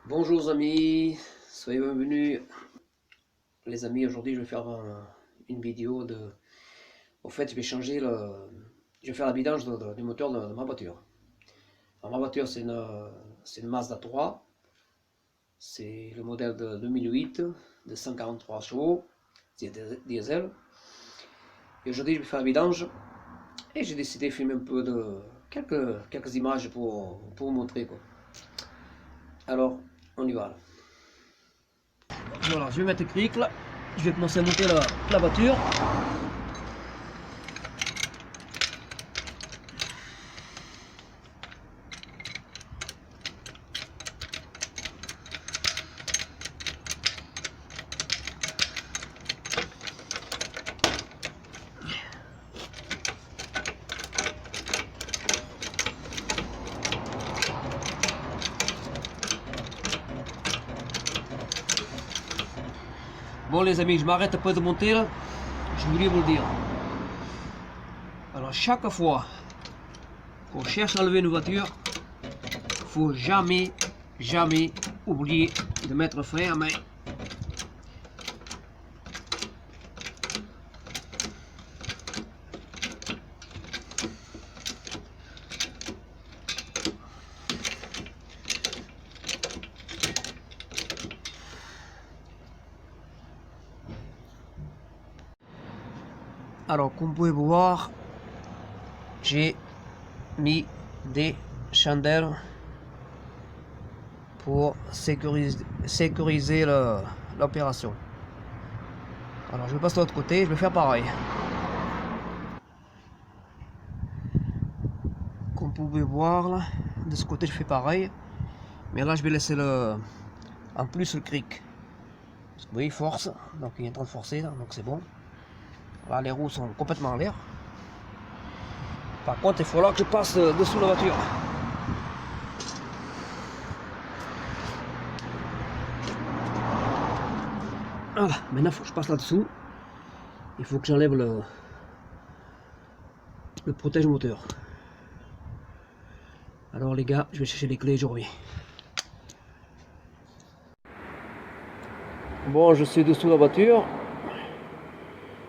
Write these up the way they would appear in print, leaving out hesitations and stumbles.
Bonjour amis, soyez bienvenus. Les amis, aujourd'hui je vais faire une vidéo de... Au fait, je vais changer le... Je vais faire la vidange du moteur de ma voiture. Alors, ma voiture c'est une Mazda 3. C'est le modèle de 2008 de 143 chevaux, c'est diesel. Et aujourd'hui je vais faire la vidange et j'ai décidé de filmer un peu de... quelques images pour vous montrer quoi. Alors, on y va là. Voilà, je vais mettre le cric là, je vais commencer à monter la voiture. Bon les amis, je m'arrête pas de monter là, je voulais vous le dire. Alors chaque fois qu'on cherche à lever une voiture, faut jamais oublier de mettre le frein à main. Alors comme vous pouvez voir, j'ai mis des chandelles pour sécuriser l'opération. Alors je passe de l'autre côté, je vais faire pareil. Comme vous pouvez voir là, de ce côté je fais pareil. Mais là je vais laisser en plus le cric. Parce que vous voyez il force, donc il est en train de forcer là, donc c'est bon. Là les roues sont complètement en l'air. Par contre il faut là que je passe dessous la voiture. Voilà, maintenant il faut que je passe là-dessous. Il faut que j'enlève le protège moteur. Alors les gars, je vais chercher les clés et je reviens. Bon, je suis dessous la voiture.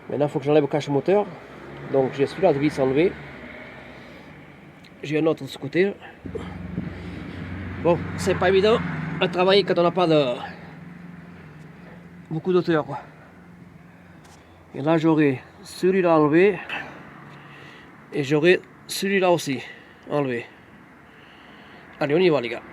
Maintenant il faut que j'enlève le cache moteur. Donc j'ai celui-là de vis enlevé. J'ai un autre de ce côté. Bon, c'est pas évident à travailler quand on n'a pas beaucoup d'auteur. Et là j'aurai celui-là enlevé. Et j'aurai celui-là aussi enlevé. Allez, on y va les gars.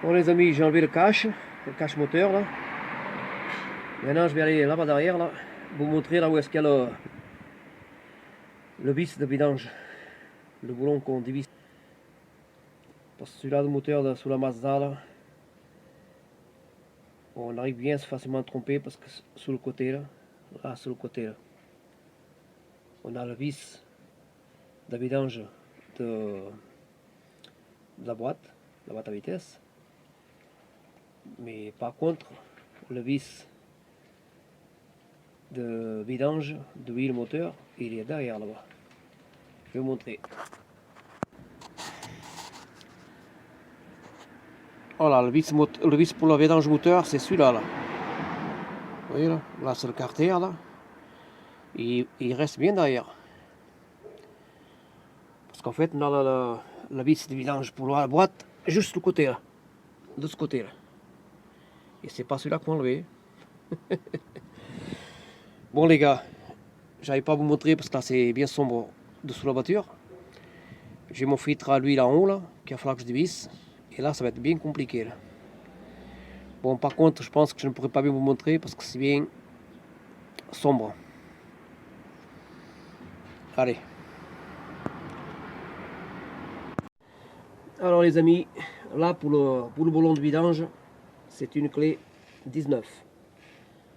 Bon les amis, j'ai enlevé le cache moteur là. Maintenant je vais aller là-bas derrière là, vous montrer là où est-ce qu'il y a le vis de vidange, le boulon qu'on divise. Parce que celui-là de moteur sous la Mazda là, on arrive bien facilement à tromper parce que sous le côté là, sur le côté là, on a le vis de vidange de la boîte à vitesse. Mais par contre, le vis de vidange de l'huile moteur, il est derrière là-bas. Je vais vous montrer. Voilà, le vis pour la vidange moteur, c'est celui-là. Là. Vous voyez là, là c'est le carter là. Et il reste bien derrière. Parce qu'en fait, on a la vis de vidange pour la boîte juste du côté là. de ce côté là. Et c'est pas celui-là qu'on va enlever. Bon les gars, j'arrive pas à vous montrer parce que là c'est bien sombre dessous la voiture. J'ai mon filtre à l'huile en haut là, qu'il va falloir que je dévisse. Et là ça va être bien compliqué là. Bon par contre je pense que je ne pourrai pas bien vous montrer parce que c'est bien sombre. Allez. Alors les amis, là pour le ballon de vidange, c'est une clé 19.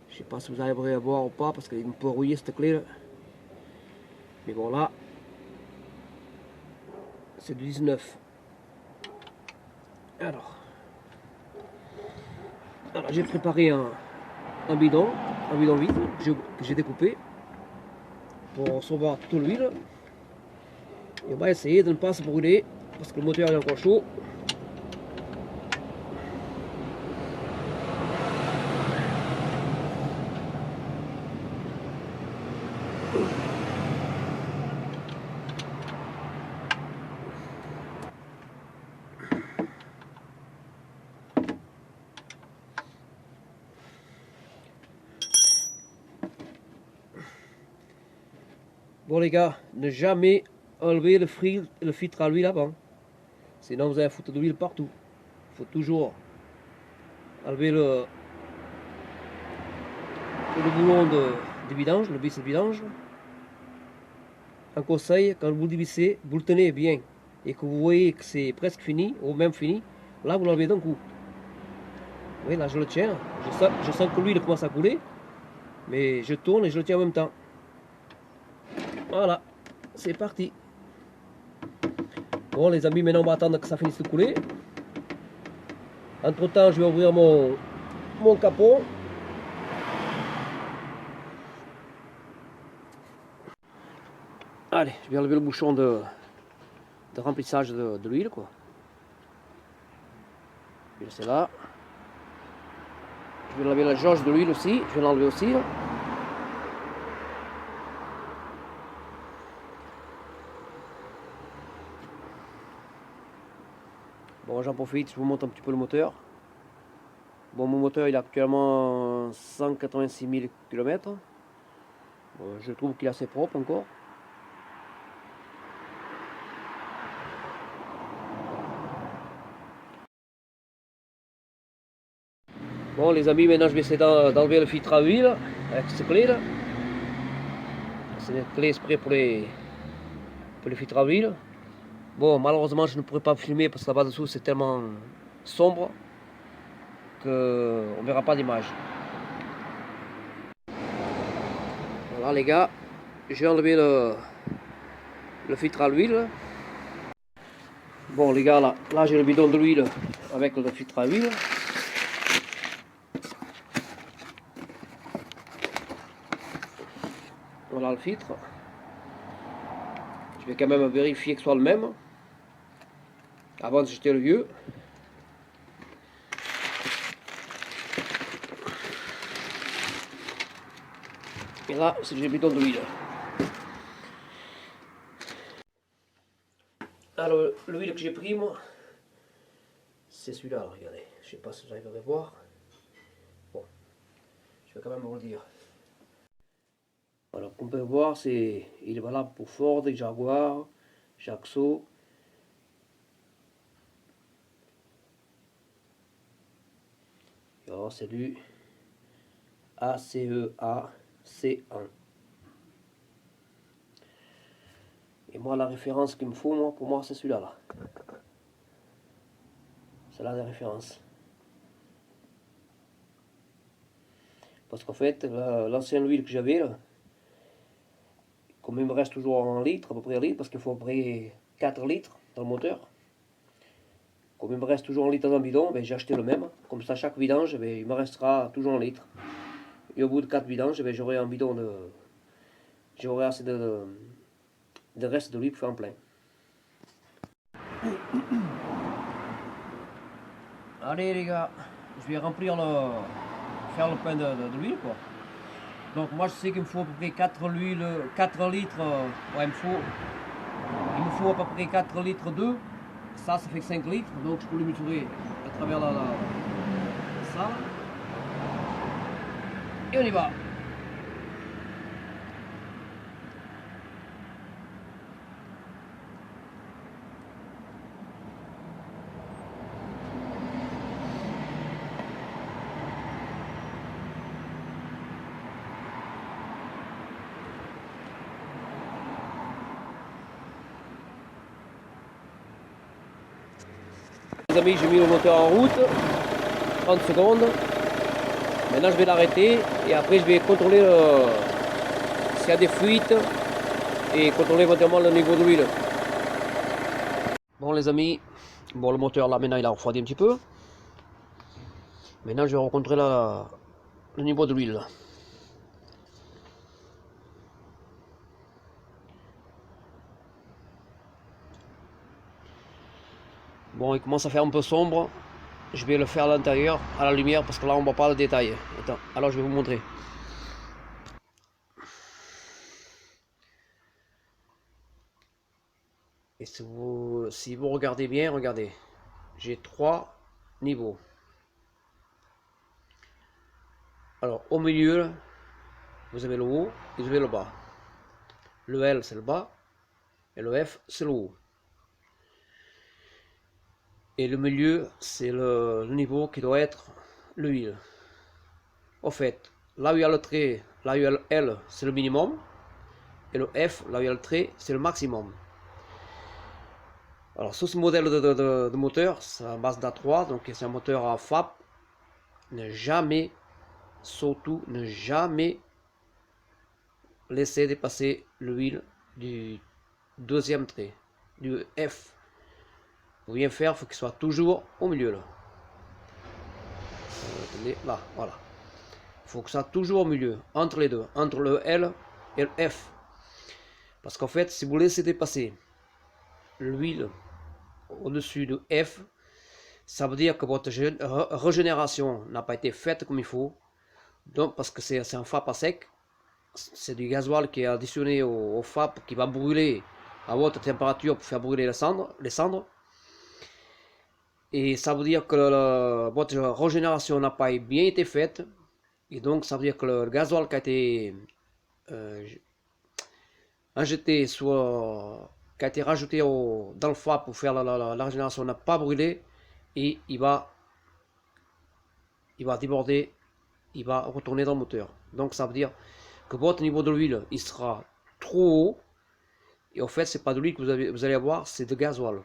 Je sais pas si vous arriverez à voir ou pas parce qu'elle est un peu rouillée cette clé là. Mais bon là, c'est du 19. Alors j'ai préparé un bidon vide que j'ai découpé pour recevoir toute l'huile. Et on va essayer de ne pas se brûler parce que le moteur est encore chaud. Bon les gars, ne jamais enlever le filtre à l'huile avant. Sinon vous allez foutre de l'huile partout. Il faut toujours enlever le boulon de vidange, le vis de vidange. Un conseil, quand vous le dévissez, vous le tenez bien. Et que vous voyez que c'est presque fini, ou même fini, là vous l'enlevez d'un coup. Oui, là je le tiens. Je sens que l'huile commence à couler. Mais je tourne et je le tiens en même temps. Voilà, c'est parti. Bon les amis, maintenant on va attendre que ça finisse de couler. Entre temps, je vais ouvrir mon capot. Allez, je vais enlever le bouchon de remplissage de l'huile quoi. Je vais laisser là. Je vais enlever la jauge de l'huile aussi. Je vais l'enlever aussi là. Bon, j'en profite, je vous montre un petit peu le moteur. Bon, mon moteur il a actuellement 186 000 km. Bon, je trouve qu'il est assez propre encore. Bon les amis, maintenant je vais essayer d'enlever le filtre à huile avec cette clé là. C'est une clé exprès pour les filtres à huile. Bon, malheureusement je ne pourrai pas filmer parce que là-bas dessous c'est tellement sombre qu'on ne verra pas d'image. Voilà les gars, j'ai enlevé le filtre à l'huile. Bon les gars, là j'ai le bidon de l'huile avec le filtre à huile. Voilà le filtre. Je vais quand même vérifier que ce soit le même avant de jeter le vieux. Et là, c'est le bidon de l'huile. Alors, l'huile que j'ai pris, moi, c'est celui-là, regardez. Je sais pas si vous arriverez à voir. Bon, je vais quand même vous le dire. Alors, comme on peut voir, il est valable pour Ford, Jaguar, Jaxo. Alors, c'est du ACEA C1. Et moi, la référence qu'il me faut, pour moi, c'est celui-là. Là. C'est là la référence. Parce qu'en fait, l'ancienne huile que j'avais, comme il me reste toujours en litre, à peu près un litre, parce qu'il faut à peu près 4 litres dans le moteur. Comme il me reste toujours en litre dans un bidon, ben, j'ai acheté le même. Comme ça, chaque vidange, ben, il me restera toujours en litre. Et au bout de 4 vidanges, ben, j'aurai un bidon de... J'aurai assez de reste de l'huile pour faire un plein. Allez les gars, je vais remplir faire le plein de l'huile quoi. Donc moi je sais qu'il me faut à peu près 4 litres, ouais, il me faut à peu près 4 litres d'eau. Ça fait 5 litres, donc je peux le mesurer travers la salle. Et on y va. Les amis, j'ai mis le moteur en route, 30 secondes. Maintenant je vais l'arrêter et après je vais contrôler s'il y a des fuites et contrôler éventuellement le niveau de l'huile. Bon les amis, bon le moteur là maintenant il a refroidi un petit peu. Maintenant je vais rencontrer le niveau de l'huile. Bon, il commence à faire un peu sombre. Je vais le faire à l'intérieur, à la lumière, parce que là on ne voit pas le détail. Attends, alors je vais vous montrer. Et si vous regardez bien, regardez. J'ai 3 niveaux. Alors au milieu, vous avez le haut et vous avez le bas. Le L c'est le bas et le F c'est le haut. Et le milieu c'est le niveau qui doit être l'huile. Au fait, là où il y a le trait, là où il y a le L c'est le minimum. Et le F, là où il y a le trait, c'est le maximum. Alors sur ce modèle de moteur, c'est un Mazda 3, donc c'est un moteur à FAP. Ne jamais, surtout ne jamais laisser dépasser l'huile du deuxième trait, du F. Pour bien faire, il faut qu'il soit toujours au milieu là. Attendez, là, voilà. Il faut que ça soit toujours au milieu, entre les deux, entre le L et le F. Parce qu'en fait, si vous laissez dépasser l'huile au-dessus de F, ça veut dire que votre régénération n'a pas été faite comme il faut. Donc, parce que c'est un FAP à sec, c'est du gasoil qui est additionné au FAP qui va brûler à haute température pour faire brûler les cendres. Et ça veut dire que votre régénération n'a pas bien été faite. Et donc, ça veut dire que le gasoil qui a été injecté, qui a été rajouté dans le FAP pour faire la régénération n'a pas brûlé. Et il va déborder, il va retourner dans le moteur. Donc ça veut dire que votre niveau de l'huile il sera trop haut. Et en fait, c'est pas de l'huile que vous allez avoir, c'est de gasoil.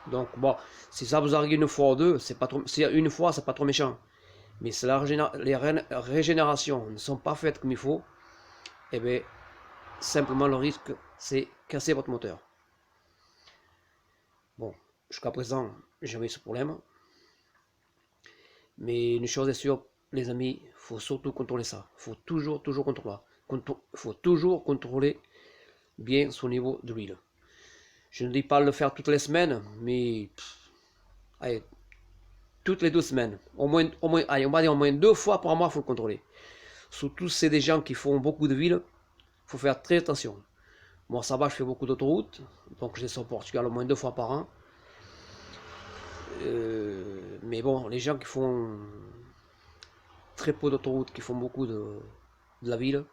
Donc bon, si ça vous arrive une fois ou deux, c'est pas trop, si une fois, c'est pas trop méchant. Mais si les régénérations ne sont pas faites comme il faut, et bien simplement le risque, c'est casser votre moteur. Bon, jusqu'à présent, j'ai jamais eu ce problème. Mais une chose est sûre, les amis, il faut surtout contrôler ça. Il faut toujours contrôler. Faut toujours contrôler bien son niveau de l'huile. Je ne dis pas le faire toutes les semaines, mais allez, toutes les 2 semaines. Allez, on va dire au moins 2 fois par mois, il faut le contrôler. Surtout si c'est des gens qui font beaucoup de villes, il faut faire très attention. Moi, ça va, je fais beaucoup d'autoroutes, donc je descends au Portugal au moins 2 fois par an. Mais bon, les gens qui font très peu d'autoroutes, qui font beaucoup de la ville,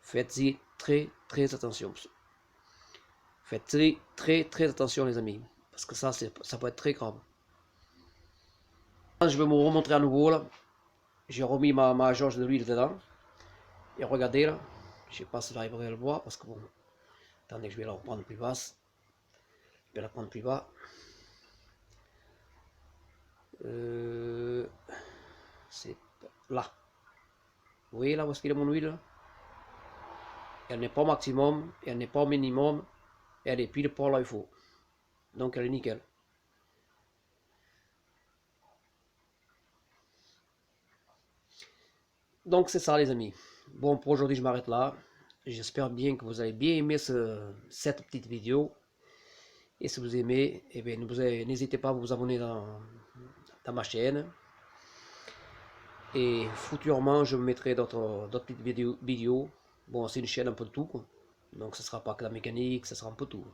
faites-y très attention. Faites très attention les amis, parce que ça peut être très grave. Je vais me remontrer à nouveau là. J'ai remis ma jauge de l'huile dedans. Et regardez là, je sais pas si j'arriverai à le voir, parce que bon, attendez, je vais la reprendre plus basse. Je vais la prendre plus bas. C'est là. Vous voyez là où est-ce qu'il est mon huile là? Elle n'est pas au maximum, elle n'est pas au minimum, elle est pile pour là il faut. Donc elle est nickel. Donc c'est ça les amis. Bon, pour aujourd'hui je m'arrête là. J'espère bien que vous avez bien aimé cette petite vidéo. Et si vous aimez, eh bien, n'hésitez pas à vous abonner dans ma chaîne. Et futurement, je mettrai d'autres petites vidéos. Bon, c'est une chaîne un peu de tout, quoi. Donc, ce sera pas que la mécanique, ce sera un peu tout.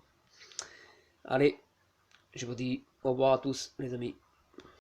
Allez, je vous dis au revoir à tous, les amis.